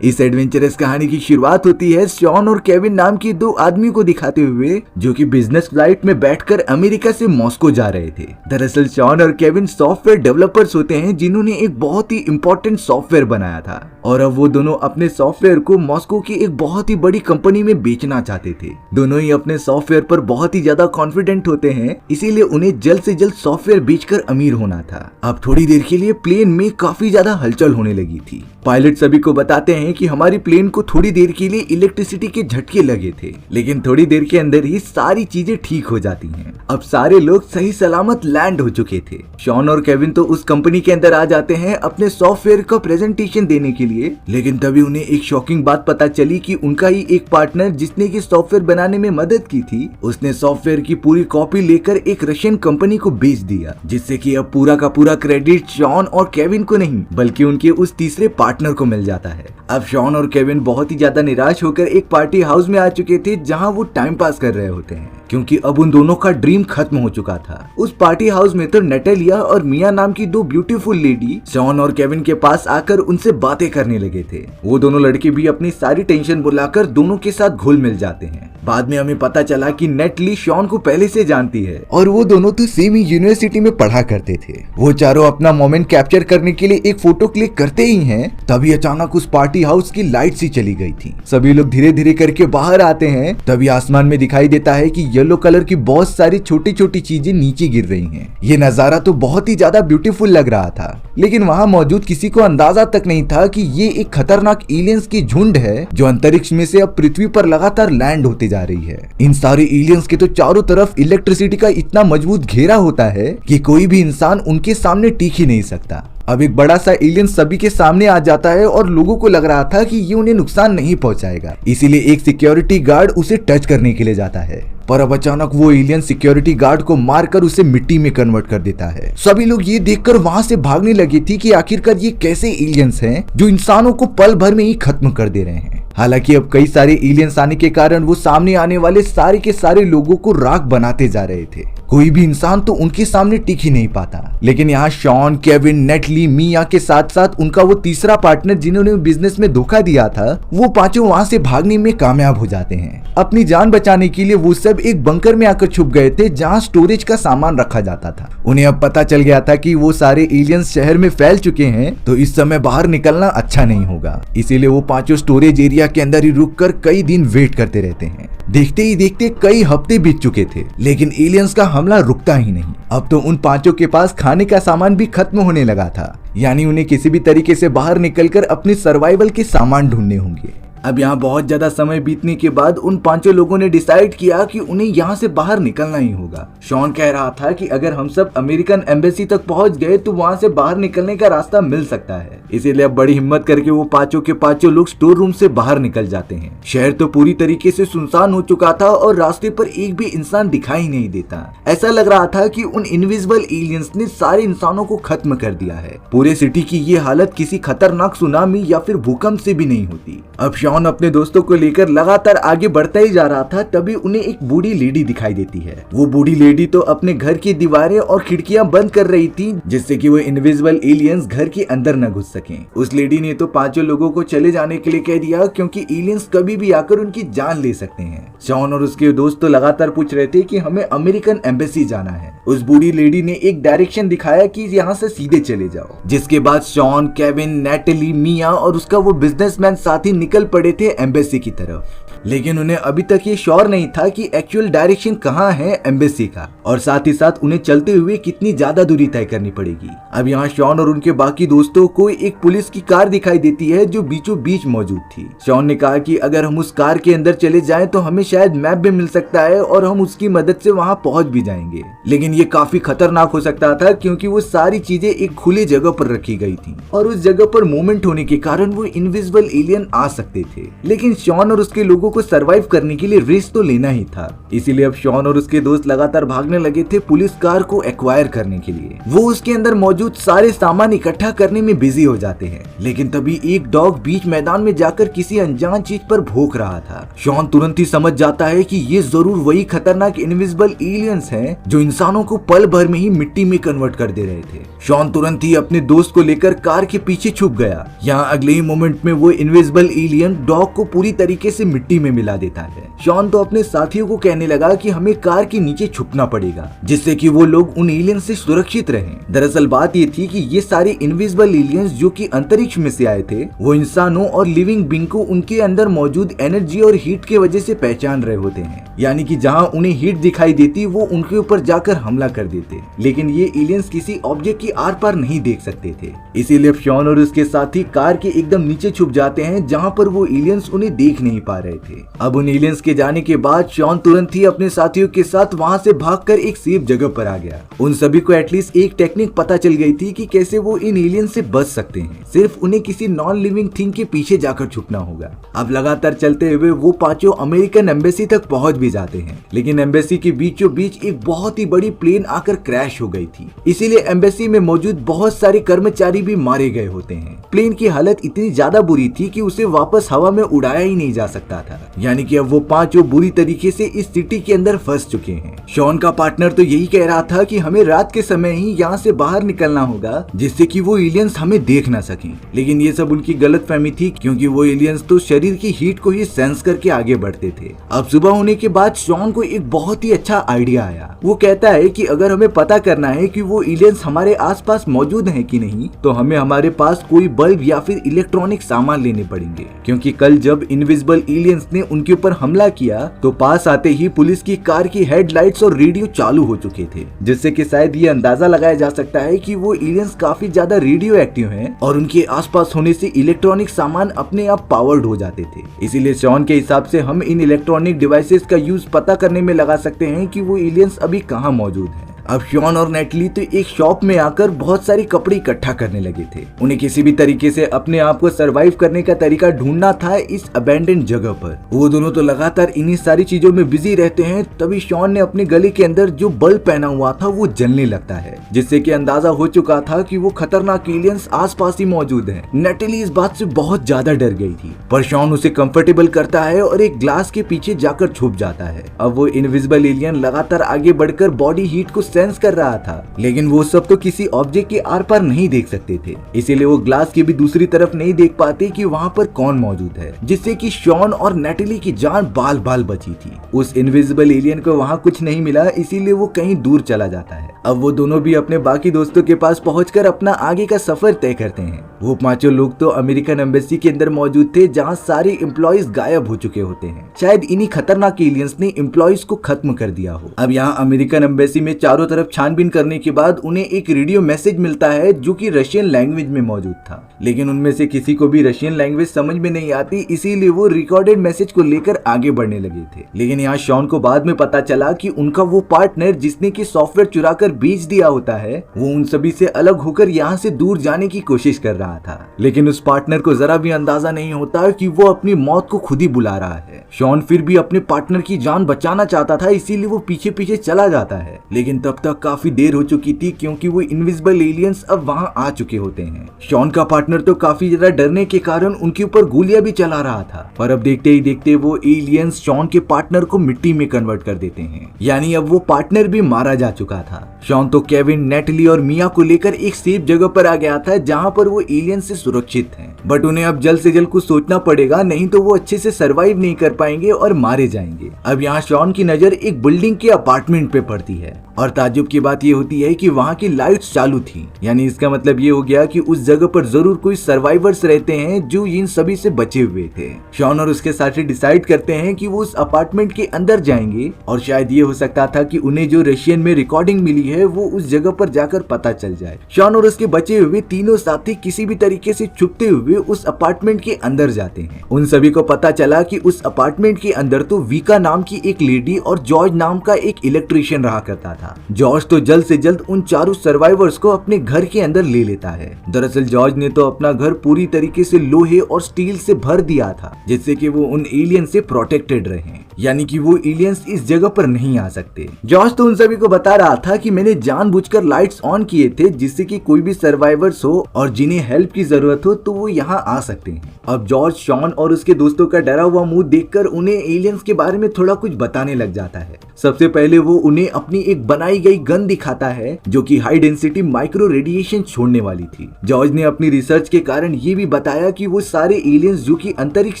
इस एडवेंचरस कहानी की शुरुआत होती है शॉन और केविन नाम के दो आदमी को दिखाते हुए जो कि बिजनेस फ्लाइट में बैठकर अमेरिका से मॉस्को जा रहे थे। दरअसल शॉन और केविन सॉफ्टवेयर डेवलपर्स होते हैं जिन्होंने एक बहुत ही इंपॉर्टेंट सॉफ्टवेयर बनाया था और अब वो दोनों अपने सॉफ्टवेयर को मॉस्को की एक बहुत ही बड़ी कंपनी में बेचना चाहते थे। दोनों ही अपने सॉफ्टवेयर पर बहुत ही ज्यादा कॉन्फिडेंट होते हैं, इसीलिए उन्हें जल्द से जल्द सॉफ्टवेयर बेचकर अमीर होना था। अब थोड़ी देर के लिए प्लेन में काफी ज्यादा हलचल होने लगी थी। पायलट सभी को बताते हैं कि हमारी प्लेन को थोड़ी देर के लिए इलेक्ट्रिसिटी के झटके लगे थे, लेकिन थोड़ी देर के अंदर ही सारी चीजें ठीक हो जाती हैं। अब सारे लोग सही सलामत लैंड हो चुके थे। शॉन और केविन तो उस कंपनी के अंदर आ जाते हैं अपने सॉफ्टवेयर का प्रेजेंटेशन देने के लिए, लेकिन तभी उन्हें एक शॉकिंग बात पता चली कि उनका ही एक पार्टनर जिसने की सॉफ्टवेयर बनाने में मदद की थी, उसने सॉफ्टवेयर की पूरी कॉपी लेकर एक रशियन कंपनी को बेच दिया, जिससे कि अब पूरा का पूरा क्रेडिट शॉन और केविन को नहीं बल्कि उनके उस तीसरे पार्टनर को मिल जाता है। अब शॉन और केविन बहुत ही ज्यादा निराश होकर एक पार्टी हाउस में आ चुके थे जहां वो टाइम पास कर रहे होते हैं, क्योंकि अब उन दोनों का ड्रीम खत्म हो चुका था। उस पार्टी हाउस में तो नटालिया और मिया नाम की दो ब्यूटीफुल लेडी शॉन और केविन के पास आकर उनसे बातें करने लगे थे। वो दोनों लड़के भी अपनी सारी टेंशन बुलाकर दोनों के साथ घुल मिल जाते हैं। बाद में हमें पता चला कि नटली शॉन को पहले से जानती है और वो दोनों तो सेम ही यूनिवर्सिटी में पढ़ा करते थे। वो चारों अपना मोमेंट कैप्चर करने के लिए एक फोटो क्लिक करते ही हैं, तभी अचानक उस पार्टी हाउस की लाइट सी चली गई थी। सभी लोग धीरे धीरे करके बाहर आते हैं, तभी आसमान में दिखाई देता है कि येलो कलर की बहुत सारी छोटी छोटी चीजें नीचे गिर रही हैं। ये नजारा तो बहुत ही ज्यादा ब्यूटीफुल लग रहा था, लेकिन वहाँ मौजूद किसी को अंदाजा तक नहीं था कि ये एक खतरनाक एलियंस की झुंड है जो अंतरिक्ष में से अब पृथ्वी पर लगातार लैंड होते जा रही है। इन सारे एलियंस के तो चारों तरफ इलेक्ट्रिसिटी का इतना मजबूत घेरा होता है कि कोई भी इंसान उनके सामने टिक ही नहीं सकता। अब एक बड़ा सा एलियन सभी के सामने आ जाता है और लोगों को लग रहा था कि ये उन्हें नुकसान नहीं पहुंचाएगा, इसीलिए एक सिक्योरिटी गार्ड उसे टच करने के लिए जाता है। पर अब अचानक वो एलियन सिक्योरिटी गार्ड को मारकर उसे मिट्टी में कन्वर्ट कर देता है। सभी लोग ये देखकर वहां से भागने लगे थे कि आखिरकार ये कैसे एलियंस हैं जो इंसानों को पल भर में ही खत्म कर दे रहे हैं। हालांकि अब कई सारे एलियंस आने के कारण वो सामने आने वाले सारे के सारे लोगों को राख बनाते जा रहे थे। कोई भी इंसान तो उनके सामने टिक ही नहीं पाता। लेकिन यहाँ शॉन, केविन, नेटली, मिया के साथ साथ उनका वो तीसरा पार्टनर जिन्होंने बिजनेस में धोखा दिया था, वो पांचों वहाँ से भागने में कामयाब हो जाते हैं। अपनी जान बचाने के लिए वो सब एक बंकर में आकर छुप गए थे जहाँ स्टोरेज का सामान रखा जाता था। उन्हें अब पता चल गया था कि वो सारे एलियंस शहर में फैल चुके हैं, तो इस समय बाहर निकलना अच्छा नहीं होगा। इसीलिए वो पांचों स्टोरेज एरिया के अंदर ही रुककर कई दिन वेट करते रहते हैं। देखते ही देखते कई हफ्ते बीत चुके थे, लेकिन एलियंस का हमला रुकता ही नहीं। अब तो उन पांचों के पास खाने का सामान भी खत्म होने लगा था, यानी उन्हें किसी भी तरीके से बाहर निकलकर अपने सर्वाइवल के सामान ढूंढने होंगे। अब यहाँ बहुत ज्यादा समय बीतने के बाद उन पांचों लोगों ने डिसाइड किया कि उन्हें यहाँ से बाहर निकलना ही होगा। शॉन कह रहा था कि अगर हम सब अमेरिकन एम्बेसी तक पहुंच गए तो वहाँ से बाहर निकलने का रास्ता मिल सकता है। इसीलिए अब बड़ी हिम्मत करके वो पांचों के पांचों लोग स्टोर रूम से बाहर निकल जाते हैं। शहर तो पूरी तरीके से सुनसान हो चुका था और रास्ते पर एक भी इंसान दिखाई नहीं देता। ऐसा लग रहा था कि उन इनविजिबल एलियंस ने सारे इंसानों को खत्म कर दिया है। पूरे सिटी की ये हालत किसी खतरनाक सुनामी या फिर भूकंप से भी नहीं होती। अब शॉन अपने दोस्तों को लेकर लगातार आगे बढ़ता ही जा रहा था, तभी उन्हें एक बूढ़ी लेडी दिखाई देती है। वो बूढ़ी लेडी तो अपने घर की दीवारें और खिड़कियां बंद कर रही थी, जिससे कि वो इनविजिबल एलियंस घर के अंदर न घुस सकें। उस लेडी ने तो पांचों लोगों को चले जाने के लिए कह दिया, क्योंकि एलियंस कभी भी आकर उनकी जान ले सकते हैं। शॉन और उसके दोस्त तो लगातार पूछ रहे थे कि हमें अमेरिकन एम्बेसी जाना है। उस बूढ़ी लेडी ने एक डायरेक्शन दिखाया कि यहाँ से सीधे चले जाओ, जिसके बाद शॉन, केविन, नैटली, मिया और उसका वो बिजनेसमैन साथी निकल पड़े थे एम्बेसी की तरफ। लेकिन उन्हें अभी तक ये श्योर नहीं था कि एक्चुअल डायरेक्शन कहाँ है एम्बेसी का, और साथ ही साथ उन्हें चलते हुए कितनी ज्यादा दूरी तय करनी पड़ेगी। अब यहाँ शॉन और उनके बाकी दोस्तों को एक पुलिस की कार दिखाई देती है जो बीचों बीच मौजूद थी। शॉन ने कहा कि अगर हम उस कार के अंदर चले जाएं तो हमें शायद मैप भी मिल सकता है और हम उसकी मदद से वहाँ पहुँच भी जाएंगे। लेकिन ये काफी खतरनाक हो सकता था, क्योंकि वो सारी चीजें एक खुली जगह पर रखी गई थी और उस जगह पर मूवमेंट होने के कारण वो इनविजिबल एलियन आ सकते थे। लेकिन शॉन और उसके लोगों को सरवाइव करने के लिए रिस्क तो लेना ही था। इसीलिए अब शॉन और उसके दोस्त लगातार भागने लगे थे पुलिस कार को एक्वायर करने के लिए। वो उसके अंदर मौजूद सारे सामान इकट्ठा करने में बिजी हो जाते हैं, लेकिन तभी एक डॉग बीच मैदान में जाकर किसी अनजान चीज पर भौंक रहा था। शॉन तुरंत ही समझ जाता है कि ये जरूर वही खतरनाक इनविजिबल एलियंस हैं जो इंसानों को पल भर में ही मिट्टी में कन्वर्ट कर दे रहे थे। शॉन तुरंत ही अपने दोस्त को लेकर कार के पीछे छुप गया। यहाँ अगले ही मोमेंट में वो इनविजिबल एलियन डॉग को पूरी तरीके से मिट्टी में मिला देता है। शॉन तो अपने साथियों को कहने लगा कि हमें कार के नीचे छुपना पड़ेगा जिससे कि वो लोग उन एलियन से सुरक्षित रहें। दरअसल बात ये थी कि ये सारे इनविजिबल एलियंस जो कि अंतरिक्ष में से आए थे वो इंसानों और लिविंग बीइंग को उनके अंदर मौजूद एनर्जी और हीट के वजह से पहचान रहे होते हैं। यानी कि जहाँ उन्हें हीट दिखाई देती वो उनके ऊपर जाकर हमला कर देते, लेकिन ये एलियंस किसी ऑब्जेक्ट की आर पार नहीं देख सकते थे। इसीलिए शॉन और उसके साथी कार के एकदम नीचे छुप जाते हैं जहाँ पर वो एलियंस उन्हें देख नहीं पा रहे थे। अब उन एलियंस के जाने के बाद शॉन तुरंत ही अपने साथियों के साथ वहाँ से भागकर एक सेफ जगह पर आ गया। उन सभी को एटलीस्ट एक टेक्निक पता चल गई थी कि कैसे वो इन एलियंस से बच सकते हैं, सिर्फ उन्हें किसी नॉन लिविंग थिंग के पीछे जाकर छुपना होगा। अब लगातार चलते हुए वो पांचों अमेरिकन एम्बेसी तक पहुंच भी जाते हैं, लेकिन एम्बेसी के बीचों बीच एक बहुत ही बड़ी प्लेन आकर क्रैश हो गई थी। इसीलिए एम्बेसी में मौजूद बहुत सारे कर्मचारी भी मारे गए होते हैं। प्लेन की हालत इतनी ज्यादा बुरी थी कि उसे वापस हवा में उड़ाया ही नहीं जा सकता था। यानी कि अब वो पांचों बुरी तरीके से इस सिटी के अंदर फंस चुके हैं। शॉन का पार्टनर तो यही कह रहा था कि हमें रात के समय ही यहाँ से बाहर निकलना होगा जिससे कि वो एलियंस हमें देख ना सकें, लेकिन ये सब उनकी गलतफहमी थी क्योंकि वो एलियंस तो शरीर की हीट को ही सेंस करके आगे बढ़ते थे। अब सुबह होने के बाद शॉन को एक बहुत ही अच्छा आइडिया आया। वो कहता है कि अगर हमें पता करना है कि वो एलियंस हमारे आसपास मौजूद हैं कि नहीं, तो हमें हमारे पास कोई बल्ब या फिर इलेक्ट्रॉनिक सामान लेने पड़ेंगे, क्योंकि कल जब इनविजिबल एलियंस ने उनके ऊपर हमला किया तो पास आते ही पुलिस की कार की हेडलाइट्स और रेडियो चालू हो चुके थे, जिससे कि शायद ये अंदाजा लगाया जा सकता है कि वो एलियंस काफी ज्यादा रेडियो एक्टिव हैं और उनके आसपास होने से इलेक्ट्रॉनिक सामान अपने आप पावर्ड हो जाते थे। इसीलिए शॉन के हिसाब से हम इन इलेक्ट्रॉनिक डिवाइसेस का यूज पता करने में लगा सकते हैं कि वो एलियंस अभी कहाँ मौजूद हैं। अब शॉन और नेटली तो एक शॉप में आकर बहुत सारे कपड़े इकट्ठा करने लगे थे। उन्हें किसी भी तरीके से अपने आप को सरवाइव करने का तरीका ढूंढना था इस अबैंडन जगह पर। वो दोनों तो लगातार इन्हीं सारी चीजों में बिजी रहते हैं। तभी शॉन ने अपने गले के अंदर जो बल्ब पहना हुआ था वो जलने लगता है, जिससे कि अंदाजा हो चुका था कि वो खतरनाक एलियंस आसपास ही मौजूद है। नेटली इस बात से बहुत ज्यादा डर गई थी, पर शॉन उसे कंफर्टेबल करता है और एक ग्लास के पीछे जाकर छुप जाता है। अब वो इनविजिबल एलियन लगातार आगे बढ़कर बॉडी हीट को सेंस कर रहा था, लेकिन वो सब तो किसी ऑब्जेक्ट के आर पार नहीं देख सकते थे, इसीलिए वो ग्लास की भी दूसरी तरफ नहीं देख पाते कि वहाँ पर कौन मौजूद है, जिससे कि शॉन और नेटली की जान बाल बाल बची थी। उस इनविजिबल एलियन को वहाँ कुछ नहीं मिला, इसीलिए वो कहीं दूर चला जाता है। अब वो दोनों भी अपने बाकी दोस्तों के पास पहुंचकर अपना आगे का सफर तय करते हैं। वो पांचों लोग तो अमेरिकन एम्बेसी के अंदर मौजूद थे, जहाँ सारे एम्प्लॉइज गायब हो चुके होते हैं। शायद इन्हीं खतरनाक एलियंस ने एम्प्लॉइज को खत्म कर दिया हो। अब यहाँ अमेरिकन एम्बेसी में चारों तरफ छानबीन करने के बाद उन्हें एक रेडियो मैसेज मिलता है जो कि रशियन लैंग्वेज में मौजूद था, लेकिन उनमें से किसी को भी रशियन लैंग्वेज समझ में नहीं आती, इसीलिए वो रिकॉर्डेड मैसेज को लेकर आगे बढ़ने लगे थे। लेकिन यहाँ शॉन को बाद में पता चला कि उनका वो पार्टनर जिसने की सॉफ्टवेयर चुरा कर बेच दिया होता है, वो उन सभी से अलग होकर यहाँ से दूर जाने की कोशिश कर रहा था। लेकिन उस पार्टनर को जरा भी अंदाजा नहीं होता कि वो अपनी मौत को खुद ही बुला रहा है। शॉन फिर भी अपने पार्टनर की जान बचाना चाहता था, इसीलिए वो पीछे पीछे चला जाता है, लेकिन तब तक काफी देर हो चुकी थी क्योंकि वो इनविजिबल एलियंस अब वहाँ आ चुके होते हैं। शॉन का पार्टनर तो काफी ज्यादा डरने के कारण उनके ऊपर गोलियां भी चला रहा था, पर अब देखते ही देखते वो एलियंस शॉन के पार्टनर को मिट्टी में कन्वर्ट कर देते हैं, यानी अब वो पार्टनर भी मारा जा चुका था। शॉन तो केविन, नेटली और मिया को लेकर एक सेफ जगह पर आ गया था जहाँ पर वो एलियन से सुरक्षित हैं, बट उन्हें अब जल्द से जल्द कुछ सोचना पड़ेगा, नहीं तो वो अच्छे से सरवाइव नहीं कर पाएंगे और मारे जाएंगे। अब यहाँ शॉन की नजर एक बिल्डिंग के अपार्टमेंट पे पड़ती है और ताज्जुब की बात ये होती है कि वहाँ की लाइट्स चालू थी, यानी इसका मतलब ये हो गया कि उस जगह पर जरूर कोई सर्वाइवर्स रहते हैं जो इन सभी से बचे हुए थे। शॉन और उसके साथी डिसाइड करते हैं कि वो उस अपार्टमेंट के अंदर जाएंगे और शायद ये हो सकता था कि उन्हें जो रशियन में रिकॉर्डिंग मिली है वो उस जगह पर जाकर पता चल जाए। शॉन और उसके बचे हुए तीनों साथी किसी भी तरीके से छुपते हुए हुए उस अपार्टमेंट के अंदर जाते हैं। उन सभी को पता चला कि उस अपार्टमेंट के अंदर तो विका नाम की एक लेडी और जॉर्ज नाम का एक इलेक्ट्रिशियन रहा करता था। जॉर्ज तो जल्द से जल्द उन चारों सर्वाइवर्स को अपने घर के अंदर ले लेता है। दरअसल जॉर्ज ने तो अपना घर पूरी तरीके से लोहे और स्टील से भर दिया था, जिससे कि वो उन एलियन से प्रोटेक्टेड रहे, यानी कि वो एलियंस इस जगह पर नहीं आ सकते। जॉर्ज तो उन सभी को बता रहा था कि मैंने जानबूझकर लाइट्स ऑन किए थे, जिससे कि कोई भी सर्वाइवर्स हो और जिन्हें हेल्प की जरूरत हो तो वो यहाँ आ सकते हैं। अब जॉर्ज शॉन और उसके दोस्तों का डरा हुआ मुंह देखकर उन्हें एलियंस के बारे में थोड़ा कुछ बताने लग जाता है। सबसे पहले वो उन्हें अपनी एक बनाई गई गन दिखाता है, जो कि हाई डेंसिटी माइक्रो रेडिएशन छोड़ने वाली थी। जॉर्ज ने अपनी रिसर्च के कारण ये भी बताया कि वो सारे एलियंस जो कि अंतरिक्ष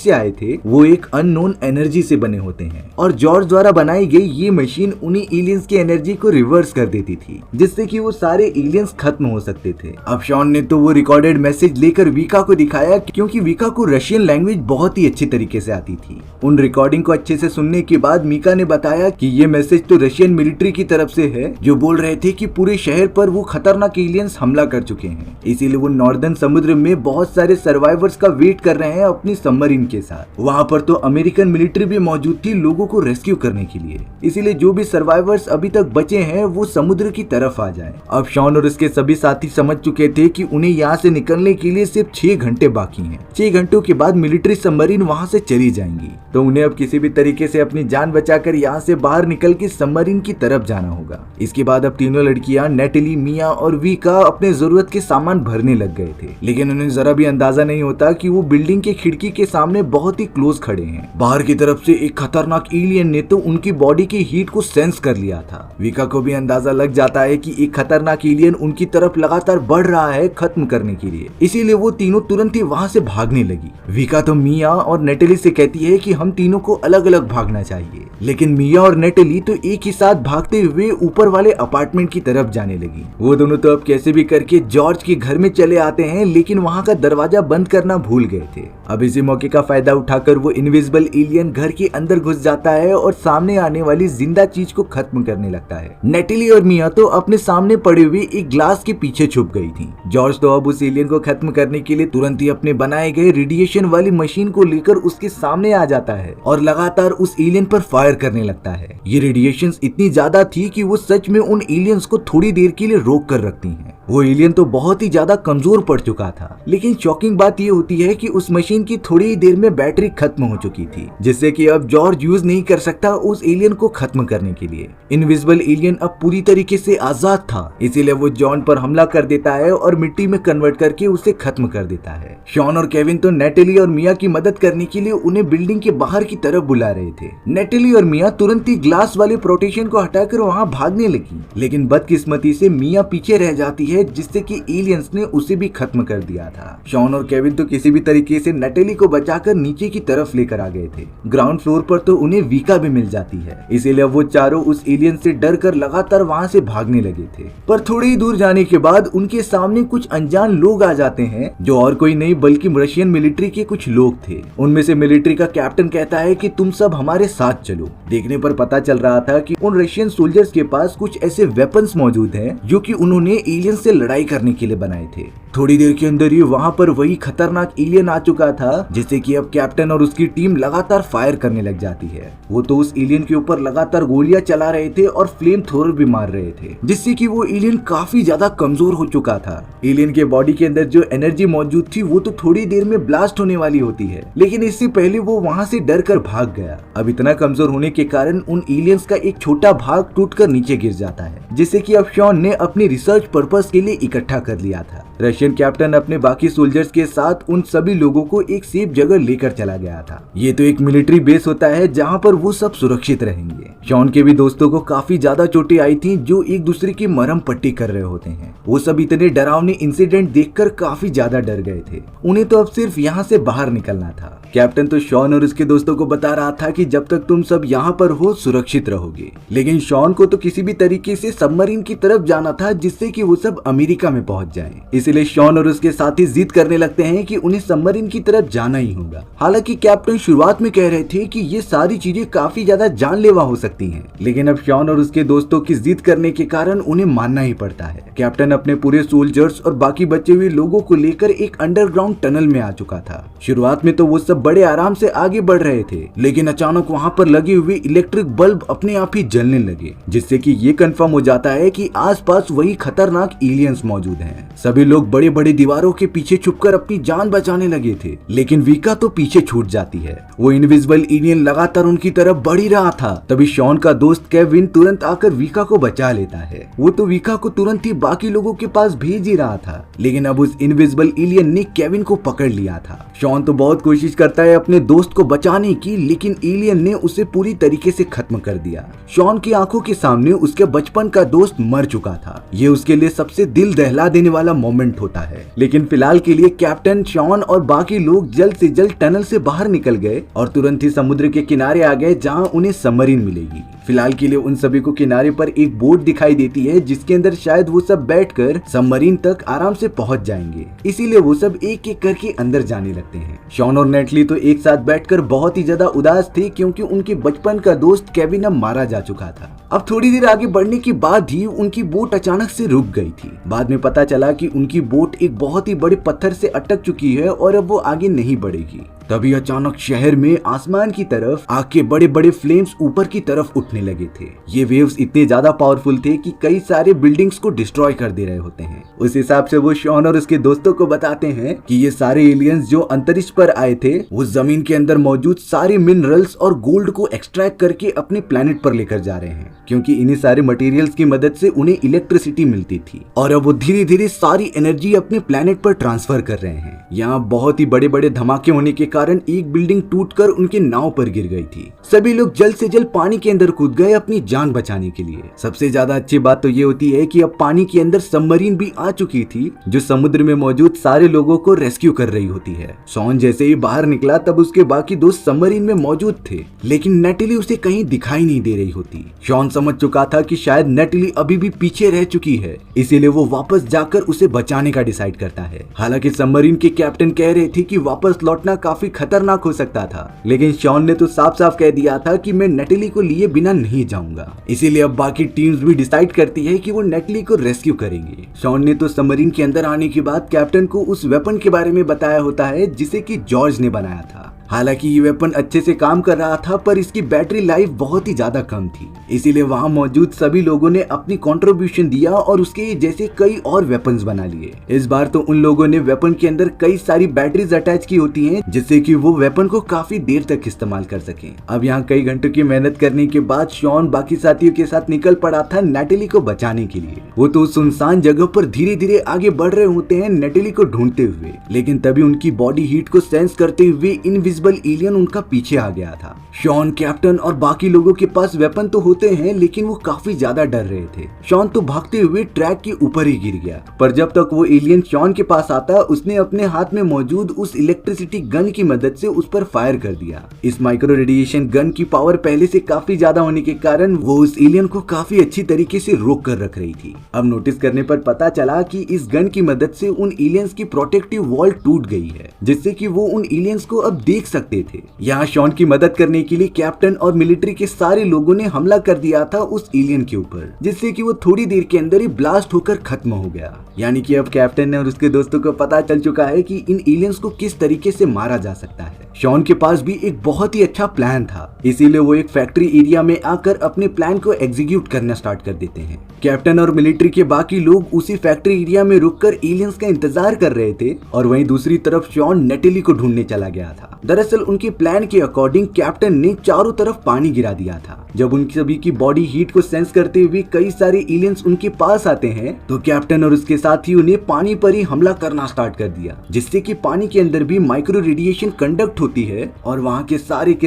से आए थे वो एक अननोन एनर्जी से बने होते हैं, और जॉर्ज द्वारा बनाई गई ये मशीन उन्हीं एलियंस की एनर्जी को रिवर्स कर देती थी, जिससे कि वो सारे एलियंस खत्म हो सकते थे। अब शॉन ने तो वो रिकॉर्डेड मैसेज लेकर विका को दिखाया, क्योंकि विका को रशियन लैंग्वेज बहुत ही अच्छी तरीके से आती थी। उन रिकॉर्डिंग को अच्छे से सुनने के बाद मीका ने बताया कि ये मैसेज तो रशियन मिलिट्री की तरफ से है, जो बोल रहे थे कि पूरे शहर पर वो खतरनाक एलियंस हमला कर चुके हैं, इसीलिए वो नॉर्दर्न समुद्र में बहुत सारे सर्वाइवर्स का वेट कर रहे हैं अपनी सबमरीन के साथ। वहाँ पर तो अमेरिकन मिलिट्री भी मौजूद थी लोगों को रेस्क्यू करने के लिए, इसीलिए जो भी सर्वाइवर्स अभी तक बचे हैं वो समुद्र की तरफ आ जाएं। अब शॉन और उसके सभी साथी समझ चुके थे कि उन्हें यहाँ से निकलने के लिए सिर्फ 6 घंटे बाकी हैं। 6 घंटों के बाद मिलिट्री सबमरीन वहाँ से चली जाएंगी, तो उन्हें अब किसी भी तरीके से अपनी जान बचाकर यहाँ से बाहर निकल के सबमरीन की तरफ जाना होगा। इसके बाद अब तीनों लड़कियां नेटली, मिया और विका अपने जरूरत के सामान भरने लग गए थे, लेकिन उन्हें जरा भी अंदाजा नहीं होता कि वो बिल्डिंग के खिड़की के सामने बहुत ही क्लोज खड़े हैं। बाहर की तरफ से एक खतरनाक एलियन ने तो उनकी बॉडी की हीट को सेंस कर लिया था। विका को भी अंदाजा लग जाता है कि एक खतरनाक एलियन उनकी तरफ लगातार बढ़ रहा है खत्म करने के लिए, इसीलिए वो तीनों तुरंत ही वहाँ से भागने लगी। विका तो मिया और नेटली से कहती है कि हम तीनों को अलग अलग भागना चाहिए, लेकिन मिया और नेटली तो एक ही साथ भागते हुए ऊपर वाले अपार्टमेंट की तरफ जाने लगी। वो दोनों तो अब कैसे भी करके जॉर्ज के घर में चले आते हैं, लेकिन वहाँ का दरवाजा बंद करना भूल गए थे। अब इसी मौके का फायदा उठाकर वो इनविजिबल एलियन घर के अंदर घुस जाता है और सामने आने वाली जिंदा चीज को खत्म करने लगता है। नेटली और मिया तो अपने सामने पड़े हुए एक ग्लास के पीछे छुप गई थी। जॉर्ज तो अब उस एलियन को खत्म करने के लिए तुरंत ही अपने बनाए गए रेडिएशन वाली मशीन को लेकर उसके सामने आ जाता है और लगातार उस एलियन पर फायर करने लगता है। ये रेडिएशंस इतनी ज्यादा थी कि वो सच में उन एलियंस को थोड़ी देर के लिए रोक कर रखती हैं। वो एलियन तो बहुत ही ज्यादा कमजोर पड़ चुका था, लेकिन शॉकिंग बात ये होती है कि उस मशीन की थोड़ी ही देर में बैटरी खत्म हो चुकी थी, जिससे कि अब जॉर्ज यूज नहीं कर सकता उस एलियन को खत्म करने के लिए। इनविजिबल एलियन अब पूरी तरीके से आजाद था, इसीलिए वो जॉन पर हमला कर देता है और मिट्टी में कन्वर्ट करके उसे खत्म कर देता है। शॉन और केविन तो नेटली और मिया की मदद करने के लिए उन्हें बिल्डिंग के बाहर की तरफ बुला रहे थे। नेटली और मिया तुरंत ही ग्लास वाले प्रोटेक्शन को हटाकर वहाँ भागने लगी, लेकिन बदकिस्मती से मिया पीछे रह जाती है, जिससे कि एलियंस ने उसे भी खत्म कर दिया था। शॉन और केविन तो किसी भी तरीके से नेटली को बचाकर नीचे की तरफ लेकर आ गए थे। ग्राउंड फ्लोर पर तो उन्हें विका भी मिल जाती है, इसीलिए वो चारों उस एलियन से डर कर लगातार वहाँ से भागने लगे थे। पर थोड़ी ही दूर जाने के बाद उनके सामने कुछ अनजान लोग आ जाते हैं, जो और कोई नहीं बल्कि रशियन मिलिट्री के कुछ लोग थे। उनमें से मिलिट्री का कैप्टन कहता है कि तुम सब हमारे साथ चलो। देखने पर पता चल रहा था कि उन रशियन सोल्जर्स के पास कुछ ऐसे वेपन्स मौजूद हैं जो कि उन्होंने एलियन से लड़ाई करने के लिए बनाए थे। थोड़ी देर के अंदर ही वहाँ पर वही खतरनाक एलियन आ चुका था, जिससे कि अब कैप्टन और उसकी टीम लगातार फायर करने लग जाती है। वो तो उस एलियन के ऊपर लगातार गोलियां चला रहे थे और फ्लेम थ्रोअर भी मार रहे थे, जिससे कि वो एलियन काफी ज्यादा कमजोर हो चुका था। एलियन के बॉडी के अंदर जो एनर्जी मौजूद थी वो तो थोड़ी देर में ब्लास्ट होने वाली होती है, लेकिन इससे पहले वो वहाँ से डर कर भाग गया। अब इतना कमजोर होने के कारण उन एलियंस का एक छोटा भाग टूटकर नीचे गिर जाता है, जिससे कि अब शॉन ने अपनी रिसर्च पर्पस के लिए इकट्ठा कर लिया था। रशियन कैप्टन अपने बाकी सोल्जर्स के साथ उन सभी लोगों को एक सेफ जगह लेकर चला गया था। ये तो एक मिलिट्री बेस होता है जहाँ पर वो सब सुरक्षित रहेंगे। शॉन के भी दोस्तों को काफी ज्यादा चोटें आई थी, जो एक दूसरे की मरहम पट्टी कर रहे होते हैं। वो सब इतने डरावने इंसिडेंट देखकर काफी ज्यादा डर गए थे। उन्हें तो अब सिर्फ यहाँ से बाहर निकलना था। कैप्टन तो शॉन और उसके दोस्तों को बता रहा था कि जब तक तुम सब यहाँ पर हो सुरक्षित रहोगे, लेकिन शॉन को तो किसी भी तरीके से सबमरीन की तरफ जाना था, जिससे कि वो सब अमेरिका में पहुंच जाए। इसीलिए शॉन और उसके साथी जिद करने लगते हैं कि उन्हें सबमरीन की तरफ जाना ही होगा। हालांकि कैप्टन शुरुआत में कह रहे थे कि ये सारी चीजें काफी ज्यादा जानलेवा हो सकती हैं, लेकिन अब शॉन और उसके दोस्तों की जिद करने के कारण उन्हें मानना ही पड़ता है। कैप्टन अपने पूरे सोल्जर्स और बाकी बचे हुए लोगों को लेकर एक अंडरग्राउंड टनल में आ चुका था। शुरुआत में तो वो सब बड़े आराम से आगे बढ़ रहे थे, लेकिन अचानक वहाँ पर लगे हुए इलेक्ट्रिक बल्ब अपने आप ही जलने लगे, जिससे कि ये कंफर्म हो जाता है कि आसपास वही खतरनाक एलियंस मौजूद हैं। सभी लोग बड़े बड़े दीवारों के पीछे छुपकर अपनी जान बचाने लगे थे, लेकिन विका तो पीछे छूट जाती है। वो इनविजिबल एलियन लगातार उनकी तरफ बढ़ ही रहा था। तभी शॉन का दोस्त केविन तुरंत आकर विका को बचा लेता है। वो तो विका को तुरंत ही बाकी लोगों के पास भेज ही रहा था, लेकिन अब उस इनविजिबल एलियन ने केविन को पकड़ लिया था। शॉन तो बहुत कोशिश करता है अपने दोस्त को बचाने की, लेकिन एलियन ने उसे पूरी तरीके से खत्म कर दिया। शॉन की आंखों के सामने उसके बचपन का दोस्त मर चुका था। ये उसके लिए सबसे दिल दहला देने वाला मोमेंट होता है। लेकिन फिलहाल के लिए कैप्टन, शॉन और बाकी लोग जल्द से जल्द टनल से बाहर निकल गए और तुरंत ही समुद्र के किनारे आ गए, जहां उन्हें सबमरीन मिलेगी। फिलहाल के लिए उन सभी को किनारे पर एक बोट दिखाई देती है, जिसके अंदर शायद वो सब बैठकर सबमरीन तक आराम से पहुंच जाएंगे। इसीलिए वो सब एक एक करके अंदर जाने लगते हैं। शॉन और नेटली तो एक साथ बैठकर बहुत ही ज्यादा उदास थे, क्योंकि उनके बचपन का दोस्त केविन अब मारा जा चुका था। अब थोड़ी देर आगे बढ़ने के बाद ही उनकी बोट अचानक से रुक गई थी। बाद में पता चला कि उनकी बोट एक बहुत ही बड़े पत्थर से अटक चुकी है और अब वो आगे नहीं बढ़ेगी। तभी अचानक शहर में आसमान की तरफ आग के बड़े बड़े फ्लेम्स ऊपर की तरफ उठने लगे थे। ये वेव्स इतने ज्यादा पावरफुल थे कि कई सारे बिल्डिंग्स को डिस्ट्रॉय कर दे रहे होते हैं। उस हिसाब से वो शॉन और उसके दोस्तों को बताते हैं कि ये सारे एलियंस जो अंतरिक्ष पर आए थे, वो जमीन के अंदर मौजूद सारे मिनरल्स और गोल्ड को एक्सट्रैक्ट करके अपने प्लेनेट पर लेकर जा रहे हैं, क्योंकि इन्हीं सारे मटेरियल्स की मदद से उन्हें इलेक्ट्रिसिटी मिलती थी और अब वो धीरे धीरे सारी एनर्जी अपने प्लेनेट पर ट्रांसफर कर रहे हैं। यहाँ बहुत ही बड़े बड़े धमाके होने के कारण एक बिल्डिंग टूटकर उनके नाव पर गिर गई थी। सभी लोग जल्द से जल्द पानी के अंदर कूद गए अपनी जान बचाने के लिए। सबसे ज्यादा अच्छी बात तो ये होती है कि अब पानी के अंदर सबमरीन भी आ चुकी थी, जो समुद्र में मौजूद सारे लोगों को रेस्क्यू कर रही होती है। शॉन जैसे ही बाहर निकला, तब उसके बाकी दोस्त सबमरीन में मौजूद थे, लेकिन नेटली उसे कहीं दिखाई नहीं दे रही होती। शॉन समझ चुका था कि शायद नेटली अभी भी पीछे रह चुकी है, इसीलिए वो वापस जाकर उसे बचाने का डिसाइड करता है। हालांकि सबमरीन के कैप्टन कह रहे थे कि वापस लौटना काफी खतरनाक हो सकता था, लेकिन शॉन ने तो साफ साफ कह दिया था कि मैं नेटली को लिए बिना नहीं जाऊंगा। इसीलिए अब बाकी टीम्स भी डिसाइड करती है कि वो नेटली को रेस्क्यू करेंगे। शॉन ने तो सबमरीन के अंदर आने के बाद कैप्टन को उस वेपन के बारे में बताया होता है, जिसे कि जॉर्ज ने बनाया था। हालांकि ये वेपन अच्छे से काम कर रहा था, पर इसकी बैटरी लाइफ बहुत ही ज्यादा कम थी। इसीलिए वहां मौजूद सभी लोगों ने अपनी कंट्रीब्यूशन दिया और उसके जैसे कई और वेपन्स बना लिए। इस बार तो उन लोगों ने वेपन के अंदर कई सारी बैटरीज अटैच की होती हैं, जिससे कि वो वेपन को काफी देर तक इस्तेमाल कर सकें। अब यहाँ कई घंटों की मेहनत करने के बाद शॉन बाकी साथियों के साथ निकल पड़ा था नेटली को बचाने के लिए। वो तो सुनसान जगह पर धीरे धीरे आगे बढ़ रहे होते हैं नेटली को ढूंढते हुए, लेकिन तभी उनकी बॉडी हीट को सेंस करते हुए इनविजिबल एलियन उनका पीछे आ गया था। शॉन, कैप्टन और बाकी लोगों के पास वेपन तो होते हैं, लेकिन वो काफी ज्यादा डर रहे थे। शॉन तो भागते हुए ट्रैक के ऊपर ही गिर गया, पर जब तक वो एलियन शॉन के पास आता, उसने अपने हाथ में मौजूद उस इलेक्ट्रिसिटी गन की मदद से उस पर फायर कर दिया। इस माइक्रो रेडिएशन गन की पावर पहले से काफी ज्यादा होने के कारण वो उस एलियन को काफी अच्छी तरीके से रोक कर रख रही थी। अब नोटिस करने पर पता चला कि इस गन की मदद से उन एलियंस की प्रोटेक्टिव वॉल टूट गई है, जिससे कि वो उन एलियंस को अब देख सकते थे। यहाँ शॉन की मदद करने के लिए कैप्टन और मिलिट्री के सारे लोगों ने हमला कर दिया था उस एलियन के ऊपर, जिससे कि वो थोड़ी देर के अंदर ही ब्लास्ट होकर खत्म हो गया। यानी कि अब कैप्टन और उसके दोस्तों को पता चल चुका है कि इन एलियंस को किस तरीके से मारा जा सकता है। शॉन के पास भी एक बहुत ही अच्छा प्लान था, इसीलिए वो एक फैक्ट्री एरिया में आकर अपने प्लान को एग्जीक्यूट करना स्टार्ट कर देते हैं। कैप्टन और मिलिट्री के बाकी लोग उसी फैक्ट्री एरिया में रुककर एलियंस का इंतजार कर रहे थे, और वहीं दूसरी तरफ शॉन नेटली को ढूंढने चला गया था। दरअसल उनके प्लान के अकॉर्डिंग कैप्टन ने चारों तरफ पानी गिरा दिया था। जब उन सभी की बॉडी हीट को सेंस करते हुए कई सारे एलियंस उनके पास आते हैं, तो कैप्टन और उसके साथियों ने पानी पर ही हमला करना स्टार्ट कर दिया, जिससे कि पानी के अंदर भी माइक्रो रेडिएशन कंडक्ट होती है और वहां के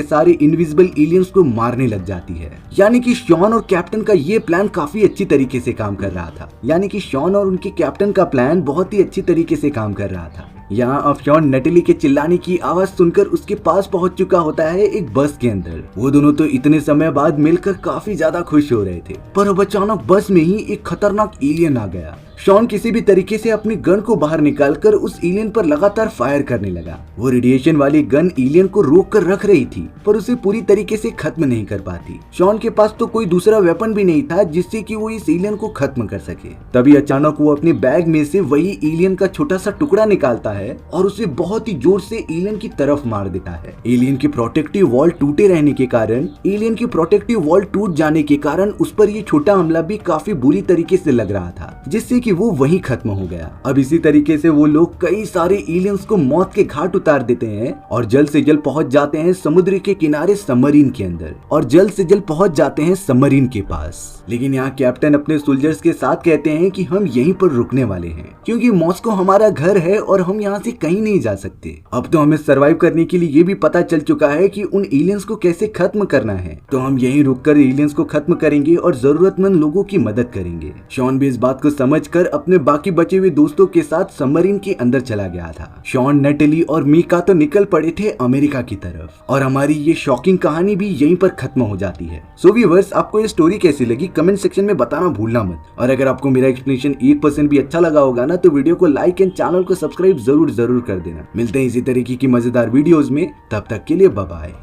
सारे इनविजिबल एलियंस को मारने लग जाती है। यानी कि शॉन और कैप्टन का ये प्लान काफी अच्छी तरीके से काम कर रहा था। यानी कि शॉन और उनके कैप्टन का प्लान बहुत ही अच्छी तरीके से काम कर रहा था। यहाँ अब शॉन नेटली के चिल्लाने की आवाज सुनकर उसके पास पहुंच चुका होता है एक बस के अंदर। वो दोनों तो इतने समय बाद मिलकर काफी ज्यादा खुश हो रहे थे, पर अब अचानक बस में ही एक खतरनाक एलियन आ गया। शॉन किसी भी तरीके से अपनी गन को बाहर निकालकर उस एलियन पर लगातार फायर करने लगा। वो रेडिएशन वाली गन एलियन को रोक कर रख रही थी पर उसे पूरी तरीके से खत्म नहीं कर पाती। शॉन के पास तो कोई दूसरा वेपन भी नहीं था जिससे कि वो इस एलियन को खत्म कर सके। तभी अचानक वो अपने बैग में से वही एलियन का छोटा सा टुकड़ा निकालता है और उसे बहुत ही जोर से एलियन की तरफ मार देता है। एलियन की प्रोटेक्टिव वॉल टूटे रहने के कारण टूट जाने के कारण उस पर ये छोटा हमला भी काफी बुरी तरीके से लग रहा था, जिससे कि वो वहीं खत्म हो गया। अब इसी तरीके से वो लोग कई सारे एलियंस को मौत के घाट उतार देते हैं और जल्द से जल्द पहुंच जाते हैं समुद्र के किनारे सबमरीन के अंदर और जल्द से जल्द पहुंच जाते हैं सबमरीन के पास। लेकिन यहाँ कैप्टन अपने सोल्जर्स के साथ कहते हैं कि हम यहीं पर रुकने वाले हैं क्योंकि मॉस्को हमारा घर है और हम यहाँ से कहीं नहीं जा सकते। अब तो हमें सरवाइव करने के लिए ये भी पता चल चुका है कि उन एलियंस को कैसे खत्म करना है, तो हम यहीं रुककर एलियंस को खत्म करेंगे और जरूरतमंद लोगों की मदद करेंगे। शॉन भी इस बात को समझकर अपने बाकी बचे हुए दोस्तों के साथ सबमरीन के अंदर चला गया था। शॉन, नटेली और मीका तो निकल पड़े थे अमेरिका की तरफ और हमारी ये शॉकिंग कहानी भी यहीं पर खत्म हो जाती है। सो व्यूअर्स, आपको ये स्टोरी कैसी लगी कमेंट सेक्शन में बताना भूलना मत। और अगर आपको मेरा एक्सप्लेनेशन 1% भी अच्छा लगा होगा ना तो वीडियो को लाइक एंड चैनल को सब्सक्राइब जरूर कर देना। मिलते हैं इसी तरीके की मजेदार वीडियोस में, तब तक के लिए बाय बाय।